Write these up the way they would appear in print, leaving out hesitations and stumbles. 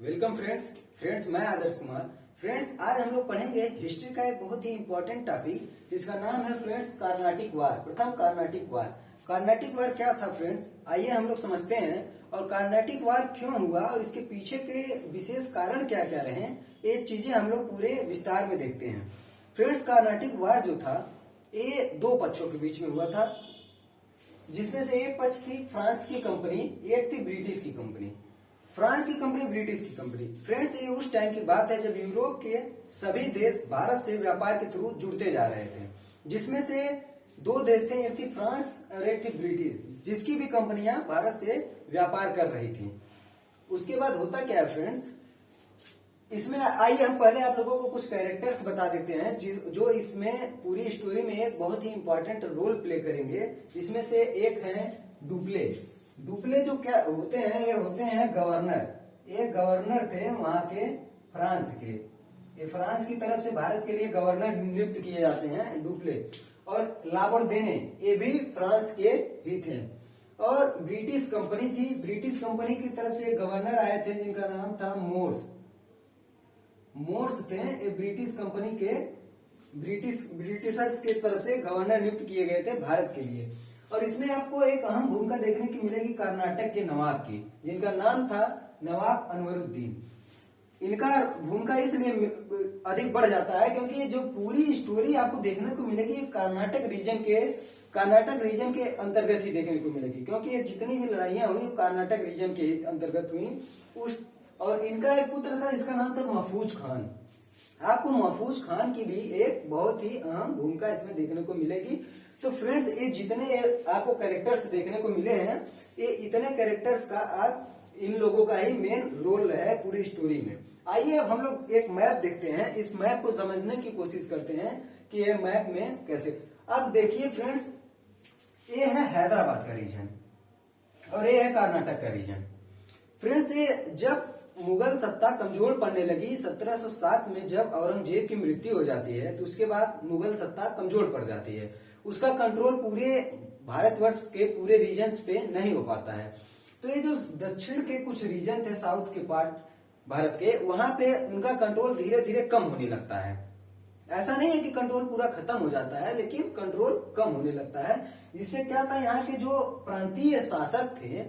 Welcome friends मैं Adarsh Kumar. Friends आज हम लोग पढ़ेंगे हिस्ट्री का एक बहुत ही इंपॉर्टेंट टॉपिक जिसका नाम है फ्रेंड्स कार्नाटिक वार। प्रथम कार्नाटिक वार। कार्नाटिक वार क्या था फ्रेंड्स, आइए हम लोग समझते हैं। और कार्नाटिक वार क्यों हुआ और इसके पीछे के विशेष कारण क्या क्या रहे, ये चीजें हम लोग पूरे विस्तार में देखते हैं। फ्रेंड्स कार्नाटिक वार जो था ये दो पक्षों के बीच में हुआ था, जिसमें से एक पक्ष थी फ्रांस की कंपनी, एक थी ब्रिटिश की कंपनी। फ्रांस की कंपनी, ब्रिटिश की कंपनी। फ्रेंड्स ये उस टाइम की बात है जब यूरोप के सभी देश भारत से व्यापार के थ्रू जुड़ते जा रहे थे, जिसमें से दो देश थे, एक थी फ्रांस और एक थी ब्रिटिश, जिसकी भी कंपनियां भारत से व्यापार कर रही थी। उसके बाद होता क्या है फ्रेंड्स, इसमें आइए हम पहले आप लोगों को कुछ कैरेक्टर्स बता देते हैं जो इसमें पूरी स्टोरी में एक बहुत ही इंपॉर्टेंट रोल प्ले करेंगे। इसमें से एक है डुप्ले। डुप्ले जो क्या होते हैं, ये होते हैं गवर्नर। ये गवर्नर थे वहां के फ्रांस के, ये फ्रांस की तरफ से भारत के लिए गवर्नर नियुक्त किए जाते हैं डुप्ले। और लाबोर्देने ये भी फ्रांस के ही थे। और ब्रिटिश कंपनी थी, ब्रिटिश कंपनी की तरफ से गवर्नर आए थे जिनका नाम था मोर्स थे। ये ब्रिटिश कंपनी के ब्रिटिशर्स के तरफ से गवर्नर नियुक्त किए गए थे भारत के लिए। और इसमें आपको एक अहम भूमिका देखने की मिलेगी कर्नाटक के नवाब की, जिनका नाम था नवाब अनवरुद्दीन। इनका भूमिका इसलिए अधिक बढ़ जाता है क्योंकि ये जो पूरी स्टोरी आपको देखने को मिलेगी कर्नाटक रीजन के अंतर्गत ही देखने को मिलेगी, क्योंकि ये जितनी भी लड़ाइयां हुई कर्नाटक रीजन के अंतर्गत हुई। और इनका एक पुत्र था, इसका नाम था महफूज खान। आपको महफूज खान की भी एक बहुत ही अहम भूमिका इसमें देखने को मिलेगी। तो फ्रेंड्स ये जितने आपको कैरेक्टर्स देखने को मिले हैं, ये इतने कैरेक्टर्स का आप इन लोगों का ही मेन रोल है पूरी स्टोरी में। आइए अब हम लोग एक मैप देखते हैं, इस मैप को समझने की कोशिश करते हैं कि ये मैप में कैसे। अब देखिए फ्रेंड्स, ये है हैदराबाद का रीजन और ये है कर्नाटक का रीजन। फ्रेंड्स ये जब मुगल सत्ता कमजोर पड़ने लगी 1707 में, जब औरंगजेब की मृत्यु हो जाती है तो उसके बाद मुगल सत्ता कमजोर पड़ जाती है। उसका कंट्रोल पूरे भारतवर्ष के पूरे रीजन्स पे नहीं हो पाता है। तो ये जो दक्षिण के कुछ रीजन थे, साउथ के पार्ट भारत के, वहां पे उनका कंट्रोल धीरे धीरे कम होने लगता है। ऐसा नहीं है कि कंट्रोल पूरा खत्म हो जाता है, लेकिन कंट्रोल कम होने लगता है। जिससे क्या था, यहाँ के जो प्रांतीय शासक थे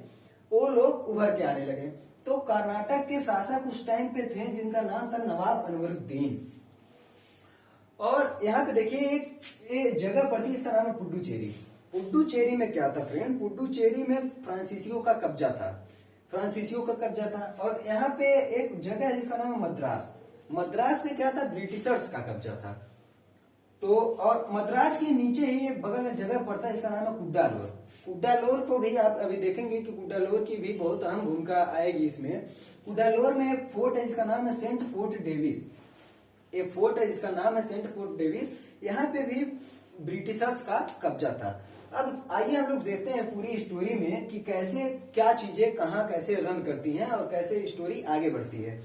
वो लोग उभर के आने लगे। तो कर्नाटक के शासक उस टाइम पे थे जिनका नाम था नवाब अनवरुद्दीन। और यहाँ पे देखिए एक जगह पड़ती है, इसका नाम है पुडुचेरी। पुडुचेरी में क्या था फ्रेंड, पुडुचेरी में फ्रांसीसियों का कब्जा था। और यहाँ पे एक जगह है जिसका नाम है मद्रास। मद्रास में क्या था, ब्रिटिशर्स का कब्जा था। तो और मद्रास के नीचे ही एक बगल में जगह पड़ता है, इसका नाम है कुड्डालोर। कुड्डालोर को भी आप अभी देखेंगे कि कुड्डालोर की भी बहुत अहम भूमिका आएगी इसमें। कुड्डालोर में एक फोर्ट है जिसका नाम है सेंट फोर्ट डेविस। एक फोर्ट है जिसका नाम है सेंट फोर्ट डेविस। यहाँ पे भी ब्रिटिशर्स का कब्जा था। अब आइए हम लोग देखते हैं पूरी स्टोरी में कि कैसे क्या चीजें कहाँ कैसे रन करती हैं और कैसे स्टोरी आगे बढ़ती है।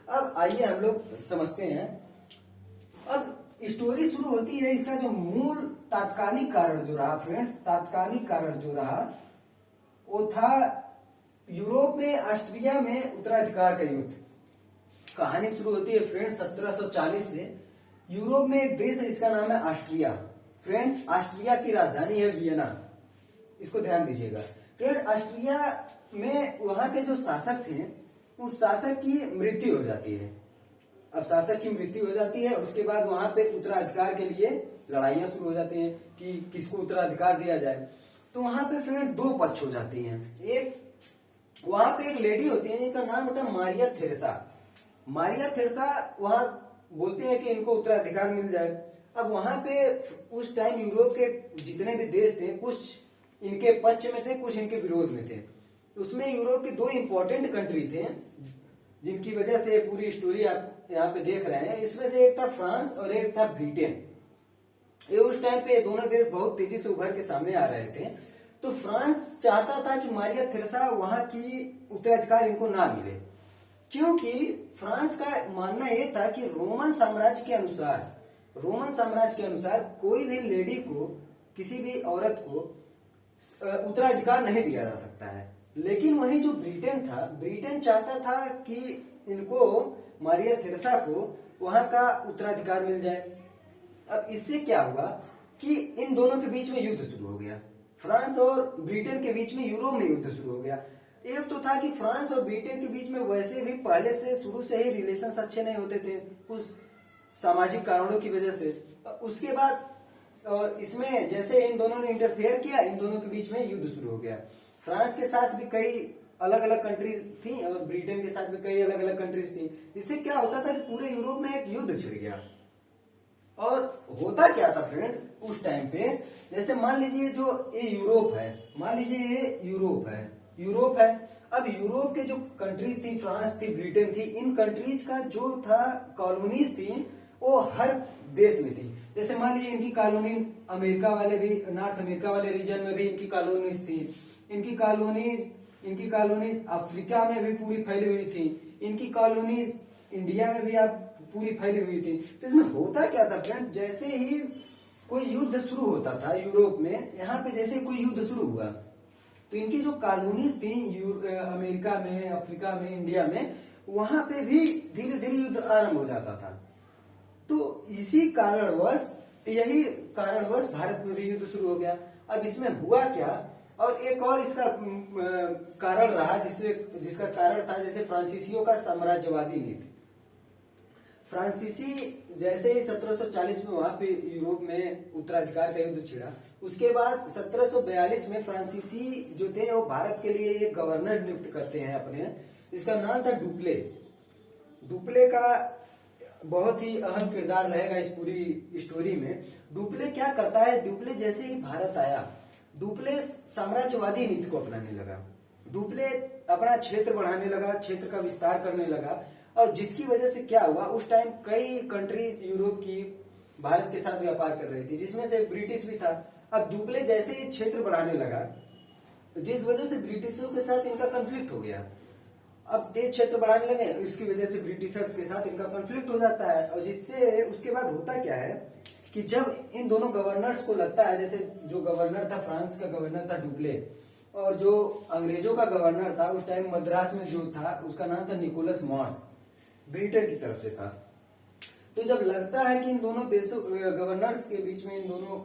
अब आइए हम लोग समझते हैं। अब स्टोरी शुरू होती है, इसका जो मूल तात्कालिक कारण जो रहा फ्रेंड्स, तात्कालिक कारण जो रहा वो था यूरोप में ऑस्ट्रिया में उत्तराधिकार का युद्ध। कहानी शुरू होती है फ्रेंड्स 1740 से। यूरोप में एक देश है जिसका नाम है ऑस्ट्रिया। फ्रेंड्स ऑस्ट्रिया की राजधानी है वियना, इसको ध्यान दीजिएगा। फ्रेंड ऑस्ट्रिया में वहां के जो शासक थे, उस शासक की मृत्यु हो जाती है। अब शासक की मृत्यु हो जाती है, उसके बाद वहां पे उत्तराधिकार के लिए लड़ाइयां शुरू हो जाती हैं कि किसको उत्तराधिकार दिया जाए। तो वहां पे फ्रेंड दो पक्ष हो जाती हैं। एक वहां पे एक लेडी होती है जिनका नाम होता है मारिया थेरेसा। मारिया थेरेसा वहां बोलते हैं कि इनको उत्तराधिकार मिल जाए। अब वहां पे उस टाइम यूरोप के जितने भी देश थे, कुछ इनके पक्ष में थे, कुछ इनके विरोध में थे। तो उसमें यूरोप के दो इंपॉर्टेंट कंट्री थे जिनकी वजह से पूरी स्टोरी आप यहाँ पे देख रहे हैं। इसमें से एक था फ्रांस और एक था ब्रिटेन। ये उस टाइम पे दोनों देश बहुत तेजी से उभर के सामने आ रहे थे। तो फ्रांस चाहता था कि मारिया थेरेसा वहां की उत्तराधिकार इनको ना मिले, क्योंकि फ्रांस का मानना यह था कि रोमन साम्राज्य के अनुसार कोई भी लेडी को, किसी भी औरत को उत्तराधिकार नहीं दिया जा सकता है। लेकिन वही जो ब्रिटेन था, ब्रिटेन चाहता था कि इनको, मारिया थेरेसा को वहां का उत्तराधिकार मिल जाए। अब इससे क्या हुआ कि इन दोनों के बीच में युद्ध शुरू हो गया। फ्रांस और ब्रिटेन के बीच में यूरोप में युद्ध शुरू हो गया। एक तो था कि फ्रांस और ब्रिटेन के बीच में वैसे भी पहले से शुरू से ही रिलेशंस अच्छे नहीं होते थे कुछ सामाजिक कारणों की वजह से। उसके बाद इसमें जैसे इन दोनों ने इंटरफेयर किया, इन दोनों के बीच में युद्ध शुरू हो गया। फ्रांस के साथ भी कई अलग अलग कंट्रीज थी और ब्रिटेन के साथ भी कई अलग अलग कंट्रीज थी। इससे क्या होता था कि पूरे यूरोप में एक युद्ध छिड़ गया। और होता क्या था फ्रेंड उस टाइम पे, जैसे मान लीजिए जो ये यूरोप है, मान लीजिए ये यूरोप है। अब यूरोप के जो कंट्री थी, फ्रांस थी, ब्रिटेन थी, इन कंट्रीज का जो था कॉलोनीज थी वो हर देश में थी। जैसे मान लीजिए इनकी कॉलोनी अमेरिका वाले भी, नॉर्थ अमेरिका वाले रीजन में भी इनकी कॉलोनीज थी, इनकी कॉलोनीज अफ्रीका में भी पूरी फैली हुई थी, इनकी कॉलोनीज इंडिया में भी आप पूरी फैली हुई थी। तो इसमें होता क्या था फ्रेंड, जैसे ही कोई युद्ध शुरू होता था यूरोप में, यहाँ पे जैसे कोई युद्ध शुरू हुआ तो इनकी जो कॉलोनीज थी अमेरिका में, अफ्रीका में, इंडिया में, वहां पे भी धीरे धीरे युद्ध आरंभ हो जाता था। तो इसी कारणवश, यही कारणवश भारत में भी युद्ध शुरू हो गया। अब इसमें हुआ क्या, और एक और इसका कारण रहा जिसका कारण था जैसे फ्रांसीसियों का साम्राज्यवादी नीति। फ्रांसीसी जैसे ही 1740 में वहां पे यूरोप में उत्तराधिकार का युद्ध छिड़ा, उसके बाद 1742 में फ्रांसीसी जो थे वो भारत के लिए एक गवर्नर नियुक्त करते हैं अपने, जिसका नाम था डुप्ले। डुप्ले का बहुत ही अहम किरदार रहेगा इस पूरी स्टोरी में। डुप्ले क्या करता है, डुप्ले जैसे ही भारत आया, डुप्ले साम्राज्यवादी नीति को अपनाने लगा। डुप्ले अपना क्षेत्र बढ़ाने लगा, क्षेत्र का विस्तार करने लगा, और जिसकी वजह से क्या हुआ, उस टाइम कई कंट्रीज यूरोप की भारत के साथ व्यापार कर रही थी, जिसमें से ब्रिटिश भी था। अब डुप्ले जैसे ही क्षेत्र बढ़ाने लगा, जिस वजह से ब्रिटिशों के साथ इनका कन्फ्लिक्ट हो गया। अब ये क्षेत्र बढ़ाने लगे, इसकी वजह से ब्रिटिशर्स के साथ इनका कन्फ्लिक्ट हो जाता है। और जिससे उसके बाद होता क्या है कि जब इन दोनों गवर्नर्स को लगता है, जैसे जो गवर्नर था, फ्रांस का गवर्नर था डुप्ले, और जो अंग्रेजों का गवर्नर था उस टाइम मद्रास में जो था, उसका नाम था निकोलस मॉर्स, ब्रिटेन की तरफ से था। तो जब लगता है कि इन दोनों देशों गवर्नर्स के बीच में, इन दोनों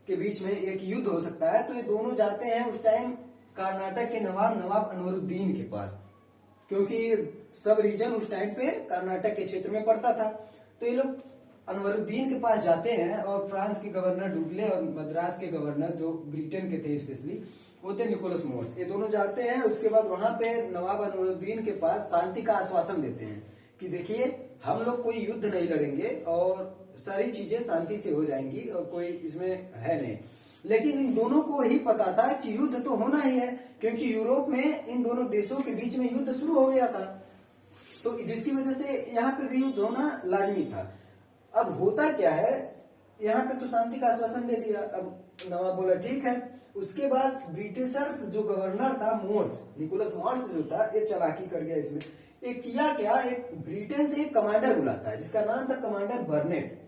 के बीच में एक युद्ध हो सकता है, तो ये दोनों जाते हैं उस टाइम कर्नाटक के नवाब अनवरुद्दीन के पास, क्योंकि सब रीजन उस टाइम पे कर्नाटक के क्षेत्र में पड़ता था। तो ये लोग अनवरुद्दीन के पास जाते हैं, और फ्रांस के गवर्नर डुप्ले और मद्रास के गवर्नर जो ब्रिटेन के थे स्पेशली, वो थे निकोलस मोर्स, ये दोनों जाते हैं। उसके बाद वहां पे नवाब अनवरुद्दीन के पास शांति का आश्वासन देते हैं कि देखिए हम लोग कोई युद्ध नहीं लड़ेंगे और सारी चीजें शांति से हो जाएंगी और कोई इसमें है नहीं। लेकिन इन दोनों को ही पता था कि युद्ध तो होना ही है, क्योंकि यूरोप में इन दोनों देशों के बीच में युद्ध शुरू हो गया था, तो जिसकी वजह से यहाँ पे भी युद्ध होना लाजमी था। अब होता क्या है, यहाँ पे तो शांति का आश्वासन दे दिया। अब नवाब बोला ठीक है। उसके बाद ब्रिटिशर्स जो गवर्नर था मोर्स, निकोलस मोर्स जो था, ये चालाकी कर गया इसमें। ये किया क्या, एक ब्रिटेन से एक कमांडर बुलाता है जिसका नाम था कमांडर बर्नेट।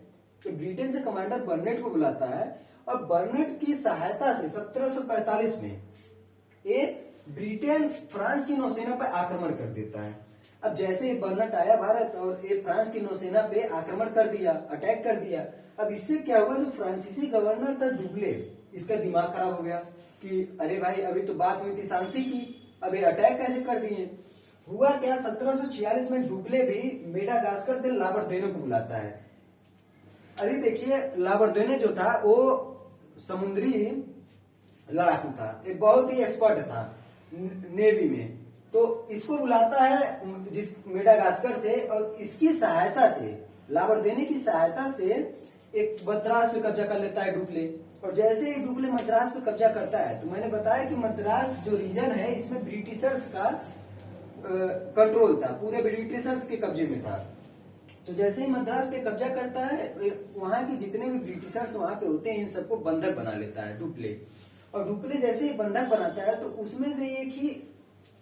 तो ब्रिटेन से कमांडर बर्नेट को बुलाता है, और बर्नेट की सहायता से 1745 में ये ब्रिटेन फ्रांस की नौसेना पर आक्रमण कर देता है। अब जैसे ही बर्नेट आया भारत, और ये फ्रांस की नौसेना पे आक्रमण कर दिया, अटैक कर दिया। अब इससे क्या हुआ, जो फ्रांसीसी गवर्नर था डुप्ले, इसका दिमाग खराब हो गया कि अरे भाई अभी तो बात हुई थी शांति की, अब ये अटैक कैसे कर दिए। हुआ क्या, 1746 में डुप्ले भी मेडागास्कर से लाबरदेने को बुलाता है। अभी देखिए लाबरदेने जो था वो समुद्री लड़ाकू था, एक बहुत ही एक्सपर्ट था नेवी में। तो इसको बुलाता है जिस मेडागास्कर से, और इसकी सहायता से, लाबरदेने की सहायता से एक मद्रास पे कब्जा कर लेता है डुप्ले। और जैसे ही डुप्ले मद्रास पे कब्जा करता है, तो मैंने बताया कि मद्रास जो रीजन है इसमें ब्रिटिशर्स का कंट्रोल था, पूरे ब्रिटिशर्स के कब्जे में था। तो जैसे ही मद्रास पे कब्जा करता है, वहां के जितने भी ब्रिटिशर्स वहां पे होते हैं इन सबको बंधक बना लेता है डुप्ले। और डुप्ले जैसे ही बंधक बनाता है, तो उसमें से एक ही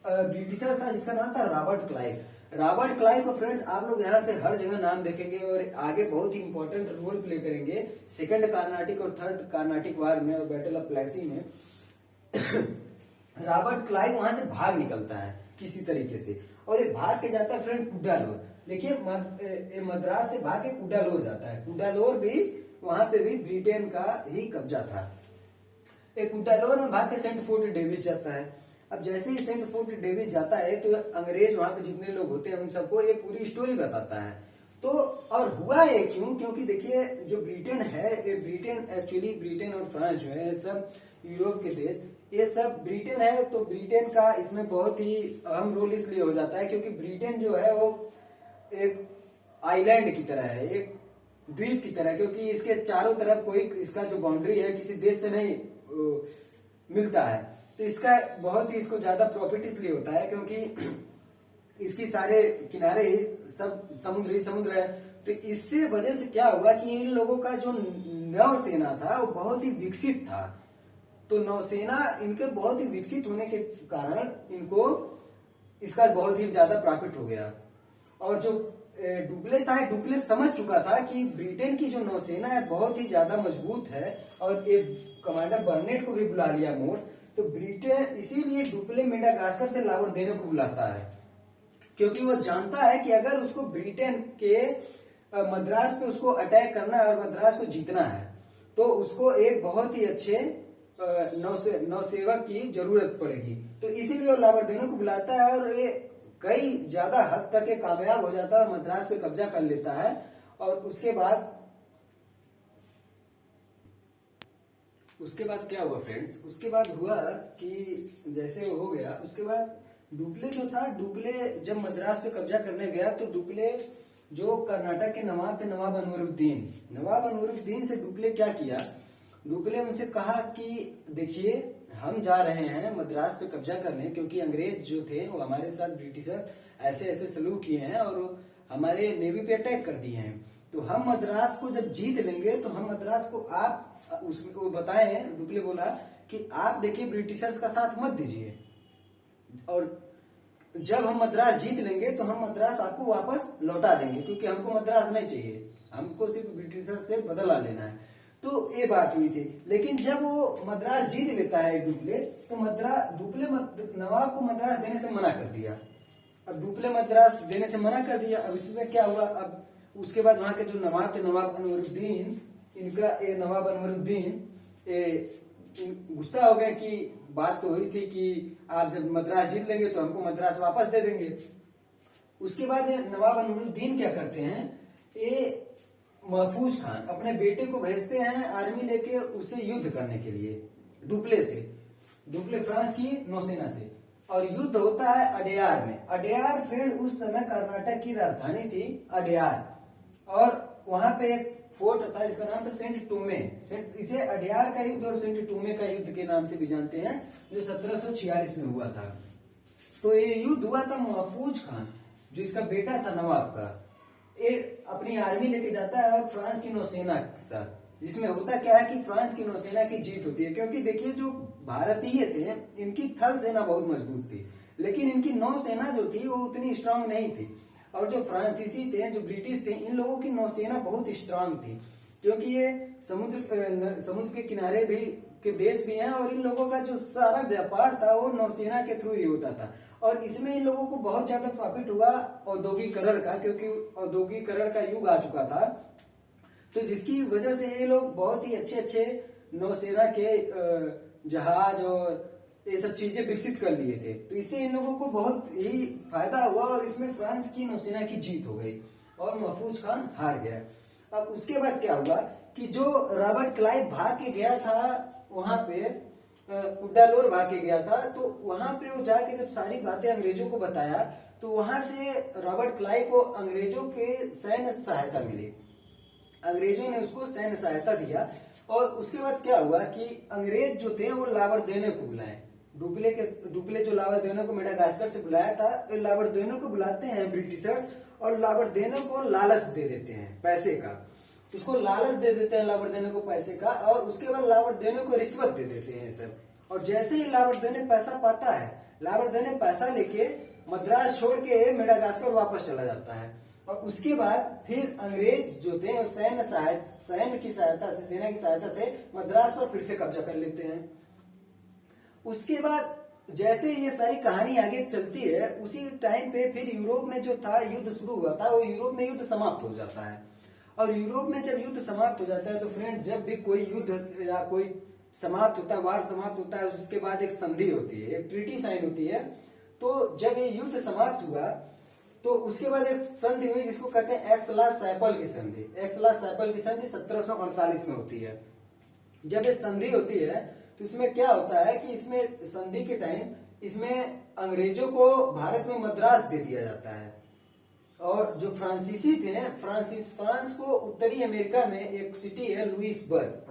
ब्रिटिशर था जिसका नाम था रॉबर्ट क्लाइव। रॉबर्ट क्लाइव को फ्रेंड आप लोग यहाँ से हर जगह नाम देखेंगे, और आगे बहुत ही इंपॉर्टेंट रोल प्ले करेंगे सेकंड कार्नाटिक और थर्ड कार्नाटिक वार में और बैटल ऑफ प्लेसी में। रॉबर्ट क्लाइव वहां से भाग निकलता है किसी तरीके से, और ये भाग के जाता है फ्रेंड कुडालोर। देखिए मद्रास से भाग के कुडालोर जाता है। कुडालोर भी वहां पे भी ब्रिटेन का ही कब्जा था। एक कुडालोर में भाग के सेंट फोर्ट डेविस जाता है। अब जैसे ही सेंट फोर्ट डेविस जाता है तो अंग्रेज वहां पे जितने लोग होते हैं उन सबको ये पूरी स्टोरी बताता है। तो और हुआ ये क्यों, क्योंकि देखिए जो ब्रिटेन है, ये ब्रिटेन एक्चुअली ब्रिटेन और फ्रांस जो है सब यूरोप के देश, ये सब ब्रिटेन है। तो ब्रिटेन का इसमें बहुत ही अहम रोल इसलिए हो जाता है क्योंकि ब्रिटेन जो है वो एक आइलैंड की तरह है, एक द्वीप की तरह, क्योंकि इसके चारों तरफ कोई इसका जो बाउंड्री है किसी देश से नहीं मिलता है। तो इसका बहुत ही इसको ज्यादा प्रॉफिट इसलिए होता है क्योंकि इसकी सारे किनारे सब समुद्र ही समुद्र है। तो इससे वजह से क्या हुआ कि इन लोगों का जो नौसेना था वो बहुत ही विकसित था। तो नौसेना इनके बहुत ही विकसित होने के कारण इनको इसका बहुत ही ज्यादा प्रॉफिट हो गया। और जो डुप्ले था, डुप्ले समझ चुका था कि ब्रिटेन की जो नौसेना है बहुत ही ज्यादा मजबूत है, और एक कमांडर बर्नेट को भी बुला लिया मोर्स। तो ब्रिटेन इसीलिए डुप्ले मेडागास्कर से लाहौर देने को बुलाता है, क्योंकि वो जानता है कि अगर उसको ब्रिटेन के मद्रास पे उसको अटैक करना है और मद्रास को जीतना है तो उसको एक बहुत ही अच्छे नौसेवक की जरूरत पड़ेगी। तो इसीलिए वो लाहौर देने को बुलाता है, और ये कई ज्यादा हद तक ये कामयाब हो जाता है और मद्रास पे कब्जा कर लेता है। और उसके बाद क्या हुआ फ्रेंड्स, उसके बाद हुआ कि जैसे वो हो गया उसके बाद डुप्ले जो था, डुप्ले जब मद्रास पे कब्जा करने गया तो डुप्ले जो कर्नाटक के नवाब थे, नवाब अनवरुद्दीन से डुप्ले क्या किया, डुप्ले उनसे कहा कि देखिए हम जा रहे हैं मद्रास पे कब्जा करने, क्योंकि अंग्रेज जो थे वो हमारे साथ ब्रिटिशर ऐसे ऐसे सलूक किए हैं और हमारे नेवी पे अटैक कर दिए हैं। तो हम मद्रास को जब जीत लेंगे तो हम मद्रास को आप उसको बताए। डुप्ले बोला कि आप देखिए ब्रिटिशर्स का साथ मत दीजिए, और जब हम मद्रास जीत लेंगे तो हम मद्रास आपको वापस लौटा देंगे, क्योंकि हमको मद्रास नहीं चाहिए, हमको सिर्फ ब्रिटिशर्स से बदला लेना है। तो ये बात हुई थी। लेकिन जब वो मद्रास जीत लेता है डुप्ले, तो डुप्ले नवाब को मद्रास देने से मना कर दिया। अब डुप्ले मद्रास देने से मना कर दिया। अब इसमें क्या हुआ, अब उसके बाद वहां के जो नवाब थे, नवाब अनवरुद्दीन, इनका ये नवाब अनवरुद्दीन गुस्सा हो गए कि बात तो हुई थी कि आप जब मद्रास जीत लेंगे तो हमको मद्रास वापस दे देंगे। उसके बाद नवाब अनवरुद्दीन क्या करते हैं, ये महफूज खान अपने बेटे को भेजते हैं आर्मी लेके उसे युद्ध करने के लिए डुप्ले से, डुप्ले फ्रांस की नौसेना से। और युद्ध होता है अडेयार में। अडेयार फ्रेंड उस समय कर्नाटक की राजधानी थी अडेयार, और वहां पे एक फोर्ट था जिसका नाम था सेंट टोमे। इसे अडेयार का युद्ध और सेंट टोमे का युद्ध के नाम से भी जानते हैं, जो 1746 में हुआ था। तो ये युद्ध हुआ था महफूज खान जो इसका बेटा था नवाब का, ये अपनी आर्मी लेके जाता है और फ्रांस की नौसेना के साथ, जिसमें होता क्या है कि फ्रांस की नौसेना की जीत होती है। क्योंकि देखिए जो भारतीय थे इनकी थल सेना बहुत मजबूत थी, लेकिन इनकी नौसेना जो थी वो उतनी स्ट्रांग नहीं थी। और जो फ्रांसीसी थे, जो ब्रिटिश थे, इन लोगों की नौसेना बहुत स्ट्रांग थी, क्योंकि ये समुद्र के किनारे भी के देश भी हैं, और इन लोगों का जो सारा व्यापार था वो नौसेना के थ्रू ही होता था। और इसमें इन लोगों को बहुत ज्यादा प्रॉफिट हुआ औद्योगिकरण का, क्योंकि औद्योगिकरण का युग आ चुका था। तो जिसकी वजह से ये लोग बहुत ही अच्छे अच्छे नौसेना के जहाज और ये सब चीजें विकसित कर लिए थे। तो इससे इन लोगों को बहुत ही फायदा हुआ, और इसमें फ्रांस की नौसेना की जीत हो गई और महफूज खान हार गया। अब उसके बाद क्या हुआ कि जो रॉबर्ट क्लाइव भाग के गया था वहां पे, कुडालोर भाग के गया था, तो वहां पे वो जाके जब सारी बातें अंग्रेजों को बताया तो वहां से रॉबर्ट क्लाइव को अंग्रेजों के सैन्य सहायता मिली। अंग्रेजों ने उसको सैन्य सहायता दिया। और उसके बाद क्या हुआ कि अंग्रेज जो थे वो लावर देने को बुलाए, डुप्ले जो लावर देने को मेडागास्कर से बुलाया था, तो लावर देने को बुलाते हैं ब्रिटिशर्स, और लावर देने को लालच दे देते हैं पैसे का, उसको लालच दे देते हैं लावर देने को पैसे का, और उसके बाद लावर देने को रिश्वत दे देते हैं सब। और जैसे ही लावर देने पैसा पाता है, लावर देने पैसा लेके मद्रास छोड़ के मेडागास्कर वापस चला जाता है। और उसके बाद फिर अंग्रेज जो थे सैन्य की सहायता से, सेना की सहायता से मद्रास पर फिर से कब्जा कर लेते हैं। उसके बाद जैसे ये सारी कहानी आगे चलती है, उसी टाइम पे फिर यूरोप में जो था युद्ध शुरू हुआ था, वो यूरोप में युद्ध समाप्त हो जाता है। और यूरोप में जब युद्ध समाप्त हो जाता है तो फ्रेंड, जब भी कोई युद्ध या कोई समाप्त होता है, वार समाप्त होता है, उसके बाद एक संधि होती है, एक ट्रीटी साइन होती है। तो जब ये युद्ध समाप्त हुआ तो उसके बाद एक संधि हुई जिसको कहते हैं एक्सला-सैपल की संधि। एक्सला-सैपल की संधि 1748 में होती है। जब ये संधि होती है तो इसमें क्या होता है कि इसमें संधि के टाइम इसमें अंग्रेजों को भारत में मद्रास दे दिया जाता है, और जो फ्रांसीसी थे, फ्रांस को उत्तरी अमेरिका में एक सिटी है लुइसबर्ग,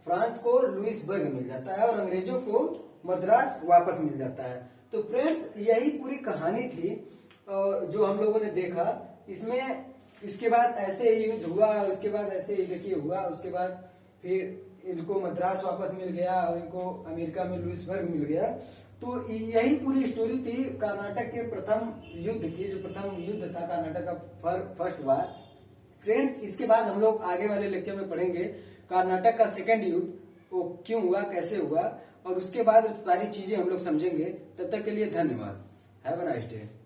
फ्रांस को लुइसबर्ग मिल जाता है और अंग्रेजों को मद्रास वापस मिल जाता है। तो फ्रेंड्स, यही पूरी कहानी थी और जो हम लोगों ने देखा इसमें। इसके बाद ऐसे ही युद्ध हुआ, उसके बाद ऐसे ही देखिए हुआ, उसके बाद फिर इनको मद्रास वापस मिल गया और इनको अमेरिका में लुइसबर्ग मिल गया। तो यही पूरी स्टोरी थी कर्नाटक के प्रथम युद्ध की, जो प्रथम युद्ध था कर्नाटक का फर्स्ट वार। फ्रेंड्स, इसके बाद हम लोग आगे वाले लेक्चर में पढ़ेंगे कर्नाटक का सेकंड युद्ध, वो क्यों हुआ, कैसे हुआ, और उसके बाद सारी चीजें हम लोग समझेंगे। तब तक के लिए धन्यवाद। Have a nice day.